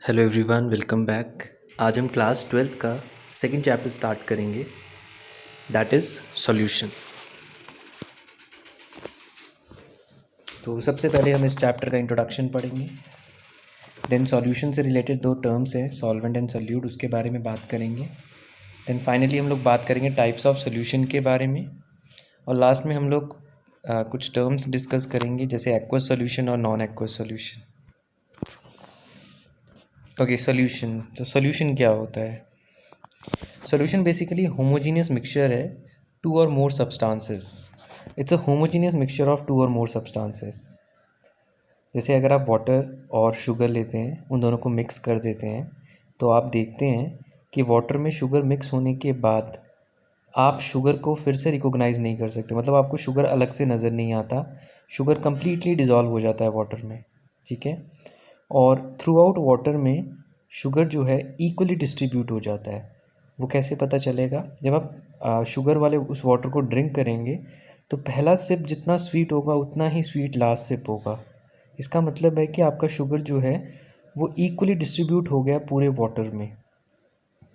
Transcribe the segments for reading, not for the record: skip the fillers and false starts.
Hello everyone, welcome back. आज हम class 12th का सेकंड चैप्टर स्टार्ट करेंगे, दैट इज़ सॉल्यूशन। तो सबसे पहले हम इस चैप्टर का इंट्रोडक्शन पढ़ेंगे, देन सॉल्यूशन से रिलेटेड दो टर्म्स हैं, सॉल्वेंट एंड सॉल्यूट, उसके बारे में बात करेंगे। देन फाइनली हम लोग बात करेंगे टाइप्स ऑफ सॉल्यूशन के बारे में, और लास्ट में हम लोग कुछ टर्म्स डिस्कस करेंगे जैसे एक्वस सॉल्यूशन और non aqueous solution. Okay, solution. तो सॉल्यूशन क्या होता है? सॉल्यूशन बेसिकली होमोजीनियस मिक्सचर है two or more substances. It's a homogeneous mixture of two or more substances. जैसे अगर आप वाटर और शुगर लेते हैं, उन दोनों को मिक्स कर देते हैं, तो आप देखते हैं कि वाटर में शुगर मिक्स होने के बाद आप शुगर को फिर से रिकॉग्नाइज़ नहीं कर सकते, मतलब आपको शुगर अलग से नज़र नहीं आता। शुगर कम्प्लीटली डिज़ोल्व हो जाता है वाटर में, ठीक है। और थ्रू आउट वाटर में शुगर जो है इक्वली डिस्ट्रीब्यूट हो जाता है। वो कैसे पता चलेगा? जब आप शुगर वाले उस वाटर को ड्रिंक करेंगे तो पहला सिप जितना स्वीट होगा उतना ही स्वीट लास्ट सिप होगा। इसका मतलब है कि आपका शुगर जो है वो इक्वली डिस्ट्रीब्यूट हो गया पूरे वाटर में,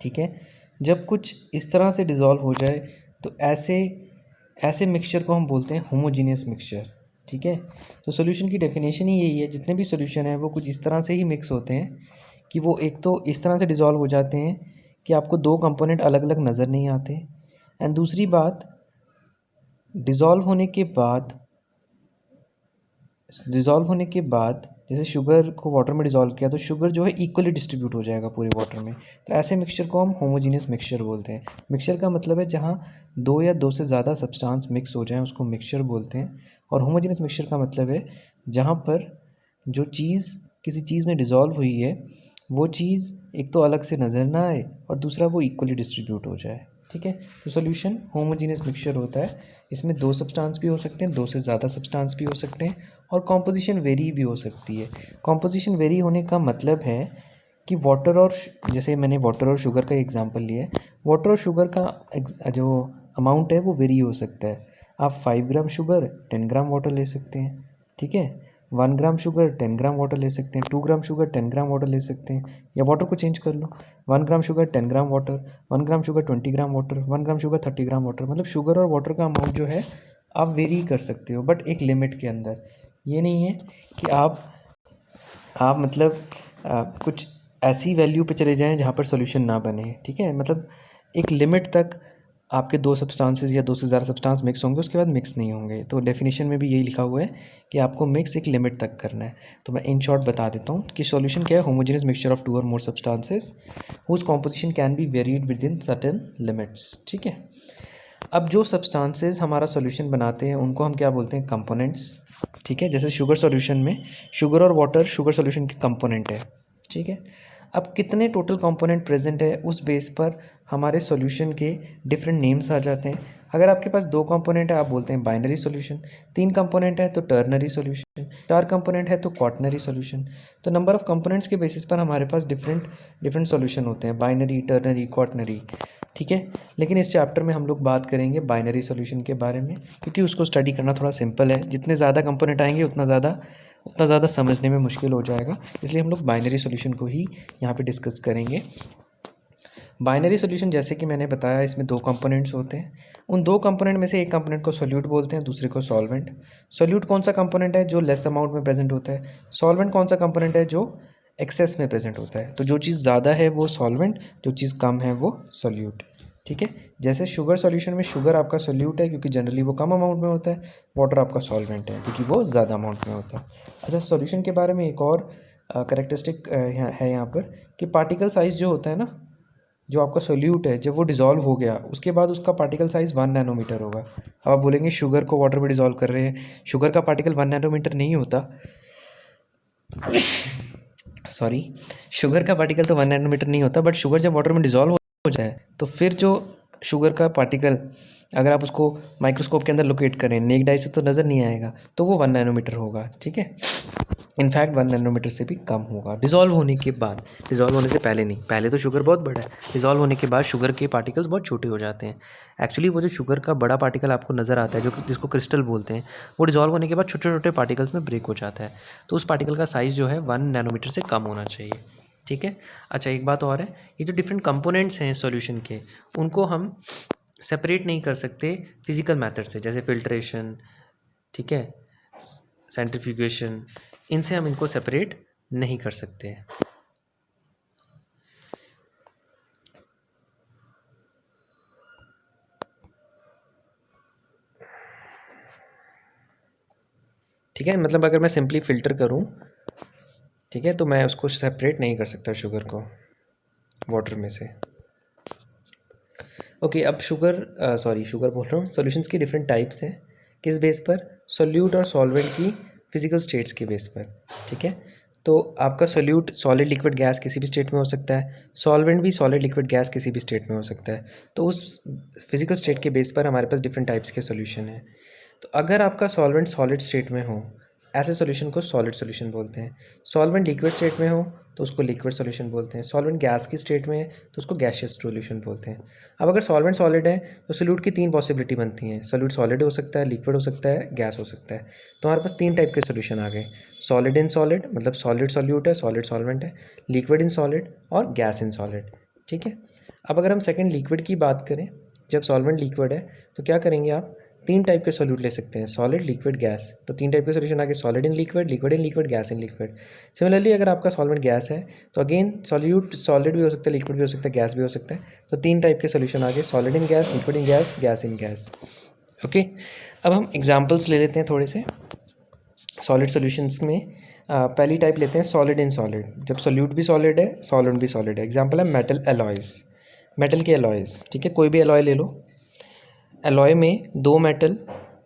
ठीक है। जब कुछ इस तरह से डिज़ोल्व हो जाए तो ऐसे ऐसे मिक्सचर को हम बोलते हैं होमोजीनियस मिक्सचर, ठीक है। तो सॉल्यूशन की डेफिनेशन ही यही है, जितने भी सॉल्यूशन हैं वो कुछ इस तरह से ही मिक्स होते हैं कि वो एक तो इस तरह से डिज़ोल्व हो जाते हैं कि आपको दो कंपोनेंट अलग अलग नज़र नहीं आते, एंड दूसरी बात, डिज़ोल्व होने के बाद जैसे शुगर को वाटर में डिज़ोल्व किया तो शुगर जो है इक्वली डिस्ट्रीब्यूट हो जाएगा पूरे वाटर में। तो ऐसे मिक्सचर को हम होमोजीनियस मिक्सचर बोलते हैं। मिक्सचर का मतलब है जहाँ दो या दो से ज़्यादा सब्सटेंस मिक्स हो जाएं, उसको मिक्सचर बोलते हैं। और होमोजीनियस मिक्सचर का मतलब है जहाँ पर जो चीज़ किसी चीज़ में डिज़ोल्व हुई है वो चीज़ एक तो अलग से नज़र ना आए और दूसरा वो इक्वली डिस्ट्रीब्यूट हो जाए, ठीक है। तो सॉल्यूशन होमोजीनियस मिक्सचर होता है। इसमें दो सब्सटेंस भी हो सकते हैं, दो से ज़्यादा सब्सटेंस भी हो सकते हैं, और कॉम्पोजिशन वेरी भी हो सकती है। कॉम्पोजिशन वेरी होने का मतलब है कि वाटर और जैसे मैंने वाटर और शुगर का एग्जांपल लिया है, वाटर और शुगर का जो अमाउंट है वो वेरी हो सकता है। आप 5 ग्राम शुगर 10 ग्राम वाटर ले सकते हैं, ठीक है। 1 ग्राम शुगर 10 ग्राम वाटर ले सकते हैं, 2 ग्राम शुगर 10 ग्राम वाटर ले सकते हैं, या वाटर को चेंज कर लो, 1 gram sugar 10 gram water, 1 gram sugar 20 gram water, 1 gram sugar 30 gram water. मतलब शुगर और वाटर का अमाउंट जो है आप वेरी कर सकते हो, बट एक लिमिट के अंदर। ये नहीं है कि आप मतलब कुछ ऐसी वैल्यू पे चले जाएं जहाँ पर सॉल्यूशन ना बने, ठीक है। मतलब एक लिमिट तक आपके दो सब्सटेंसेस या दो से ज़्यादा सब्सटेंस मिक्स होंगे, उसके बाद मिक्स नहीं होंगे। तो डेफिनेशन में भी यही लिखा हुआ है कि आपको मिक्स एक लिमिट तक करना है। तो मैं इन शॉर्ट बता देता हूँ कि सॉल्यूशन क्या है। Homogeneous mixture of two or more substances whose composition can be varied within certain limits, ठीक है। अब जो सब्सटेंसेस हमारा सॉल्यूशन बनाते हैं उनको हम क्या बोलते हैं? कंपोनेंट्स, ठीक है। जैसे शुगर सॉल्यूशन में शुगर और वाटर शुगर सॉल्यूशन के कंपोनेंट है, ठीक है। अब कितने टोटल कंपोनेंट प्रेजेंट है उस बेस पर हमारे सॉल्यूशन के डिफरेंट नेम्स आ जाते हैं। अगर आपके पास दो कंपोनेंट है आप बोलते हैं बाइनरी सॉल्यूशन, तीन कंपोनेंट है तो टर्नरी सॉल्यूशन, चार कंपोनेंट है तो क्वाटरनरी सॉल्यूशन। तो नंबर ऑफ कंपोनेंट्स के बेसिस पर हमारे पास डिफरेंट सॉल्यूशन होते हैं, बाइनरी, टर्नरी, क्वाटरनरी, ठीक है। लेकिन इस चैप्टर में हम लोग बात करेंगे बाइनरी सॉल्यूशन के बारे में, क्योंकि उसको स्टडी करना थोड़ा सिंपल है। जितने ज़्यादा कंपोनेंट आएंगे उतना ज़्यादा समझने में मुश्किल हो जाएगा, इसलिए हम लोग बाइनरी सॉल्यूशन को ही यहाँ पे डिस्कस करेंगे। बाइनरी सॉल्यूशन जैसे कि मैंने बताया, इसमें दो कंपोनेंट्स होते हैं। उन दो कंपोनेंट में से एक कंपोनेंट को सॉल्यूट बोलते हैं, दूसरे को सॉल्वेंट। सॉल्यूट कौन सा कंपोनेंट है? जो लेस अमाउंट में प्रेजेंट होता है। सॉल्वेंट कौन सा कंपोनेंट है? जो एक्सेस में प्रेजेंट होता है। तो जो चीज़ ज़्यादा है वो सॉल्वेंट, जो चीज़ कम है वो सॉल्यूट, ठीक है। जैसे शुगर सॉल्यूशन में शुगर आपका सॉल्यूट है क्योंकि जनरली वो कम अमाउंट में होता है, वाटर आपका सॉल्वेंट है क्योंकि वो ज़्यादा अमाउंट में होता है। अच्छा, सॉल्यूशन के बारे में एक और करेक्टरिस्टिक है यहाँ पर कि पार्टिकल साइज़ जो होता है ना, जो आपका सोल्यूट है जब वो डिज़ोल्व हो गया उसके बाद उसका पार्टिकल साइज़ 1 नैनोमीटर होगा। अब आप बोलेंगे शुगर को वाटर में डिज़ोल्व कर रहे हैं, शुगर का पार्टिकल 1 नैनोमीटर नहीं होता। सॉरी, शुगर का पार्टिकल तो 1 नैनोमीटर नहीं होता, बट शुगर जब वाटर में डिज़ोल्व हो जाए तो फिर जो शुगर का पार्टिकल अगर आप उसको माइक्रोस्कोप के अंदर लोकेट करें, नेक्ड आई से तो नज़र नहीं आएगा, तो वो 1 नैनोमीटर होगा, ठीक है। इनफैक्ट 1 नैनोमीटर से भी कम होगा डिज़ोल्व होने के बाद। डिज़ोल्व होने से पहले नहीं, पहले तो शुगर बहुत बड़ा है, डिज़ोल्व होने के बाद शुगर के पार्टिकल्स बहुत छोटे हो जाते हैं। एक्चुअली वो जो शुगर का बड़ा पार्टिकल आपको नज़र आता है, जो जिसको क्रिस्टल बोलते हैं, वो डिज़ोल्व होने के बाद छोटे छोटे पार्टिकल्स में ब्रेक हो जाता है। तो उस पार्टिकल का साइज़ जो है 1 नैनोमीटर से कम होना चाहिए, ठीक है। अच्छा, एक बात और है, ये जो डिफरेंट कंपोनेंट्स हैं सॉल्यूशन के, उनको हम सेपरेट नहीं कर सकते फिजिकल मेथड से, जैसे फिल्ट्रेशन, ठीक है, सेंट्रीफ्यूगेशन, इनसे हम इनको सेपरेट नहीं कर सकते। ठीक है, मतलब अगर मैं सिंपली फ़िल्टर करूँ, ठीक है, तो मैं उसको सेपरेट नहीं कर सकता शुगर को वाटर में से। ओके, अब शुगर बोल रहा हूँ, सॉल्यूशंस की डिफरेंट टाइप्स हैं। किस बेस पर? सोल्यूट और सॉल्वेंट की फिजिकल स्टेट्स के बेस पर। ठीक है, तो आपका सोल्यूट सॉलिड लिक्विड गैस किसी भी स्टेट में हो सकता है, सॉल्वेंट भी सॉलिड लिक्विड गैस किसी भी स्टेट में हो सकता है। तो उस फिजिकल स्टेट के बेस पर हमारे पास डिफरेंट टाइप्स के सोल्यूशन हैं। तो अगर आपका सॉल्वेंट सॉलिड स्टेट में हो, ऐसे सॉल्यूशन को सॉलिड सॉल्यूशन बोलते हैं। सॉल्वेंट लिक्विड स्टेट में हो तो उसको लिक्विड सॉल्यूशन बोलते हैं। सॉल्वेंट गैस की स्टेट में है तो उसको गैसियस सॉल्यूशन बोलते हैं। अब अगर सॉल्वेंट सॉलिड है तो सोल्यूट की 3 पॉसिबिलिटी बनती हैं। सोल्यूट सॉलिड हो सकता है, लिक्विड हो सकता है, गैस हो सकता है। तो हमारे पास 3 टाइप के सोल्यूशन आ गए, सॉलिड इन सॉलिड, मतलब सॉलिड सॉल्यूट है, सॉलिड सॉल्वेंट है, लिक्विड इन सॉलिड और गैस इन सॉलिड। ठीक है, अब अगर हम सेकेंड लिक्विड की बात करें, जब सॉल्वेंट लिक्विड है तो क्या करेंगे आप, 3 टाइप के सॉल्यूट ले सकते हैं, सॉलिड, लिक्विड, गैस। तो 3 टाइप के सॉल्यूशन आ गए, solid in liquid, liquid in liquid, gas in liquid. Similarly अगर आपका सॉल्वेंट गैस है तो अगेन सॉल्यूट सॉलिड भी हो सकता है, लिक्विड भी हो सकता है, गैस भी हो सकता है। तो 3 टाइप के सॉल्यूशन आ गए, solid in gas, liquid in gas, gas in gas. Okay, अब हम एग्जाम्पल्स ले लेते हैं थोड़े से सॉलिड सॉल्यूशंस में। पहली टाइप लेते हैं सॉलिड इन सॉलिड, जब सॉल्यूट भी सॉलिड है, सॉल्वेंट भी सॉलिड है। एग्जाम्पल है मेटल एलॉयज़, मेटल के एलॉयज़। ठीक है, कोई भी एलॉय ले लो, एलॉय में 2 मेटल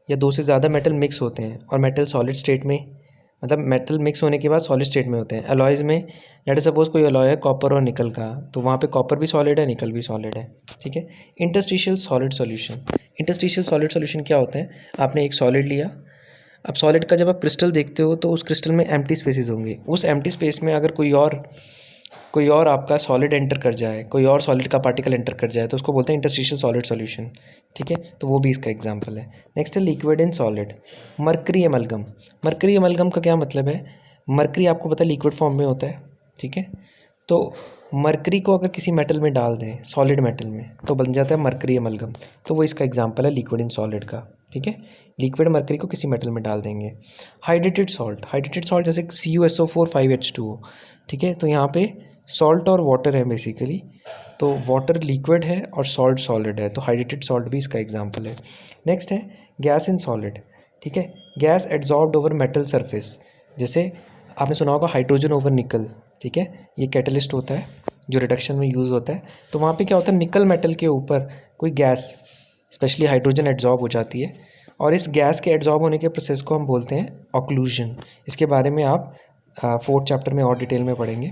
या 2 से ज़्यादा मेटल मिक्स होते हैं और मेटल सॉलिड स्टेट में, मतलब मेटल मिक्स होने के बाद सॉलिड स्टेट में होते हैं। एलॉयज़ में लेट सपोज कोई एलॉय है कॉपर और निकल का, तो वहाँ पे कॉपर भी सॉलिड है, निकल भी सॉलिड है। ठीक है, interstitial solid solution. Interstitial solid solution क्या होते हैं, आपने एक सॉलिड लिया, अब सॉलिड का जब आप क्रिस्टल देखते हो तो उस क्रिस्टल में एम्प्टी स्पेसेस होंगे। उस एम्प्टी स्पेस में अगर कोई और आपका सॉलिड एंटर कर जाए, कोई और सॉलिड का पार्टिकल एंटर कर जाए, तो उसको बोलते हैं इंटरस्टिशियल सॉलिड सॉल्यूशन। ठीक है, तो वो भी इसका एग्जांपल है। नेक्स्ट है liquid in solid, mercury amalgam. Mercury amalgam का क्या मतलब है, मरकरी आपको पता है लिक्विड फॉर्म में होता है। ठीक है, तो मरकरी को अगर किसी मेटल में डाल दें, सॉलिड मेटल में, तो बन जाता है मरकरी एमलगम। तो वो इसका एग्जांपल है लिक्विड इन सॉलिड का। ठीक है, लिक्विड मरकरी को किसी मेटल में डाल देंगे। हाइड्रेटेड सॉल्ट जैसे CuSO4 5H2O। ठीक है, तो यहाँ पे सॉल्ट और वाटर है बेसिकली, तो वाटर लिक्विड है और सॉल्ट सॉलिड है, तो हाइड्रेटेड सॉल्ट भी इसका एग्जांपल है। नेक्स्ट है गैस इन सॉलिड। ठीक है, gas adsorbed over metal surface, जैसे आपने सुना होगा हाइड्रोजन ओवर निकल। ठीक है, ये कैटलिस्ट होता है जो रिडक्शन में यूज़ होता है। तो वहाँ पे क्या होता है, निकल मेटल के ऊपर कोई गैस, स्पेशली हाइड्रोजन, एड्जॉर्ब हो जाती है और इस गैस के एड्जॉर्ब होने के प्रोसेस को हम बोलते हैं ऑक्लूजन। इसके बारे में आप 4th चैप्टर में और डिटेल में पढ़ेंगे।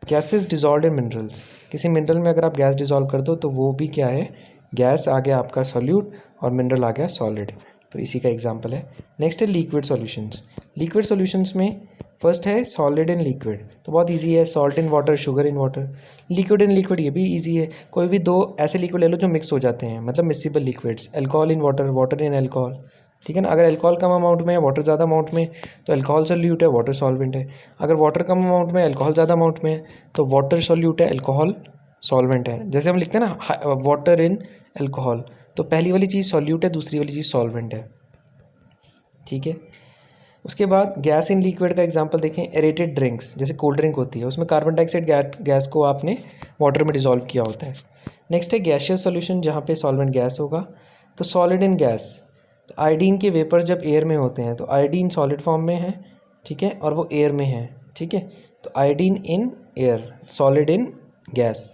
गैसेस डिजॉल्व इन मिनरल्स, किसी मिनरल में अगर आप गैस डिजॉल्व कर दो तो वो भी क्या है, गैस आ गया आपका सॉल्यूट और मिनरल आ गया सॉलिड, तो इसी का एग्जांपल है। नेक्स्ट है लिक्विड सॉल्यूशंस। लिक्विड सॉल्यूशंस में फर्स्ट है सॉलिड इन लिक्विड, तो बहुत इजी है, salt in water, sugar in water. Liquid in liquid, ये भी इजी है, कोई भी 2 ऐसे लिक्विड ले लो जो मिक्स हो जाते हैं, मतलब miscible liquids. Alcohol in water, water in alcohol. ठीक है ना, अगर अल्कोहल कम अमाउंट में है, वाटर ज़्यादा अमाउंट में, तो अल्कोहल सॉल्यूट है, वाटर सॉल्वेंट है। अगर वाटर कम अमाउंट में, अल्कोहल ज़्यादा अमाउंट में है, तो वाटर सॉल्यूट है, अल्कोहल सॉल्वेंट है। जैसे हम लिखते हैं ना वाटर इन अल्कोहल, तो पहली वाली चीज़ सॉल्यूट है, दूसरी वाली चीज़ सॉल्वेंट है। ठीक है, उसके बाद गैस इन लिक्विड का एग्जांपल देखें, एरेटेड ड्रिंक्स, जैसे कोल्ड ड्रिंक होती है, उसमें कार्बन डाइऑक्साइड गैस को आपने वाटर में डिजॉल्व किया होता है। नेक्स्ट है गैशियस सॉल्यूशन, जहाँ पे सॉल्वेंट गैस होगा। तो सॉलिड इन गैस, तो आयोडीन के वेपर्स जब एयर में होते हैं तो आयोडीन सॉलिड फॉर्म में है, ठीक है, और वो एयर में है। ठीक है, तो iodine in air, solid in gas.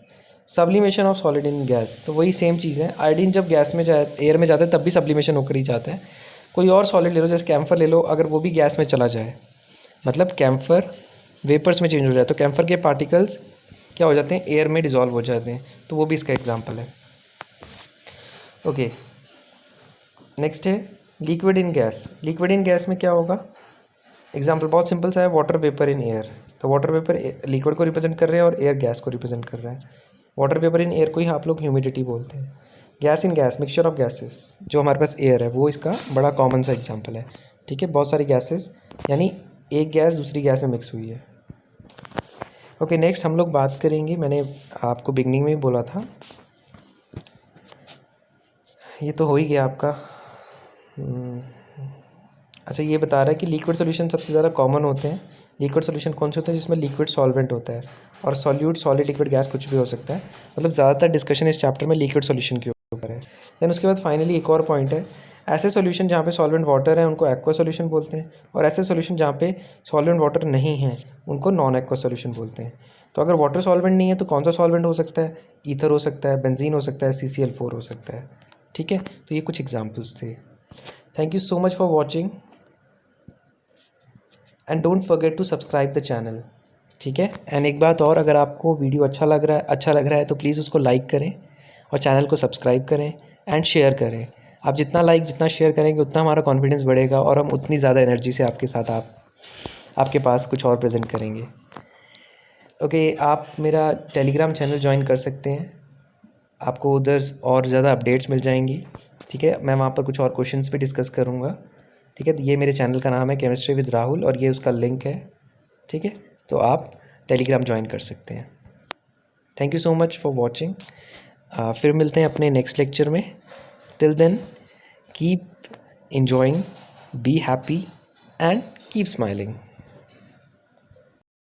Sublimation of solid in gas, तो वही सेम चीज़ है, आयोडीन जब गैस में जाए, एयर में जाता है, तब भी सब्लिमेशन होकर ही जाता है। कोई और सॉलिड ले लो, जैसे कैम्फर ले लो, अगर वो भी गैस में चला जाए, मतलब कैम्फर वेपर्स में चेंज हो जाए, तो कैम्फर के पार्टिकल्स क्या हो जाते हैं, एयर में डिजॉल्व हो जाते हैं, तो वो भी इसका एग्जांपल है। ओके, नेक्स्ट है liquid in gas. Liquid in gas में क्या होगा, एग्जांपल बहुत सिंपल सा है, वाटर वेपर इन एयर। तो वाटर वेपर लिक्विड को रिप्रेजेंट कर रहे हैं और एयर गैस को रिप्रेजेंट कर रहा है। वाटर वेपर इन एयर को ही आप लोग ह्यूमिडिटी बोलते हैं। Gas in gas, mixture of gases, जो हमारे पास एयर है वो इसका बड़ा कॉमन सा एग्जांपल है। ठीक है, बहुत सारी गैसेस, यानी एक गैस दूसरी गैस में मिक्स हुई है। ओके, नेक्स्ट हम लोग बात करेंगे, मैंने आपको बिगनिंग में ही बोला था, ये तो हो ही गया आपका। अच्छा, ये बता रहा है कि लिक्विड सॉल्यूशन सबसे ज़्यादा कॉमन होते हैं। लिक्विड सॉल्यूशन कौन से होते हैं? जिसमें लिक्विड सॉल्वेंट होता है, और सॉल्यूट, सॉलिड, लिक्विड, गैस कुछ भी हो सकता है। मतलब ज़्यादातर डिस्कशन इस चैप्टर में लिक्विड सॉल्यूशन के ऊपर है। देन उसके बाद फाइनली एक और पॉइंट है, ऐसे सॉल्यूशन जहाँ पे सॉल्वेंट वाटर है उनको एक्वा सॉल्यूशन बोलते हैं, और ऐसे सॉल्यूशन जहाँ पे सॉल्वेंट वाटर नहीं है उनको नॉन एक्वा सॉल्यूशन बोलते हैं। तो अगर वाटर सॉल्वेंट नहीं है तो कौन सा सॉल्वेंट हो सकता है? ईथर हो सकता है, बेंजीन हो सकता है, CCl4 हो सकता है। ठीक है, तो ये कुछ एग्जाम्पल्स थे। Thank you so much for watching and don't forget to subscribe the channel. ठीक है, एंड एक बात और, अगर आपको वीडियो अच्छा लग रहा है तो प्लीज़ उसको लाइक करें और चैनल को सब्सक्राइब करें एंड शेयर करें। आप जितना लाइक, जितना शेयर करेंगे उतना हमारा कॉन्फिडेंस बढ़ेगा और हम उतनी ज़्यादा एनर्जी से आपके साथ आपके पास कुछ और प्रेजेंट करेंगे। ओके, आप मेरा टेलीग्राम चैनल ज्वाइन कर सकते हैं, आपको उधर और ज़्यादा अपडेट्स मिल जाएंगी। ठीक है, मैं वहाँ पर कुछ और क्वेश्चंस भी डिस्कस करूँगा। ठीक है, तो ये मेरे चैनल का नाम है केमिस्ट्री विद राहुल और ये उसका लिंक है। ठीक है, तो आप टेलीग्राम ज्वाइन कर सकते हैं। Thank you so much for watching. फिर मिलते हैं अपने नेक्स्ट लेक्चर में। Till then keep enjoying, be happy and keep smiling.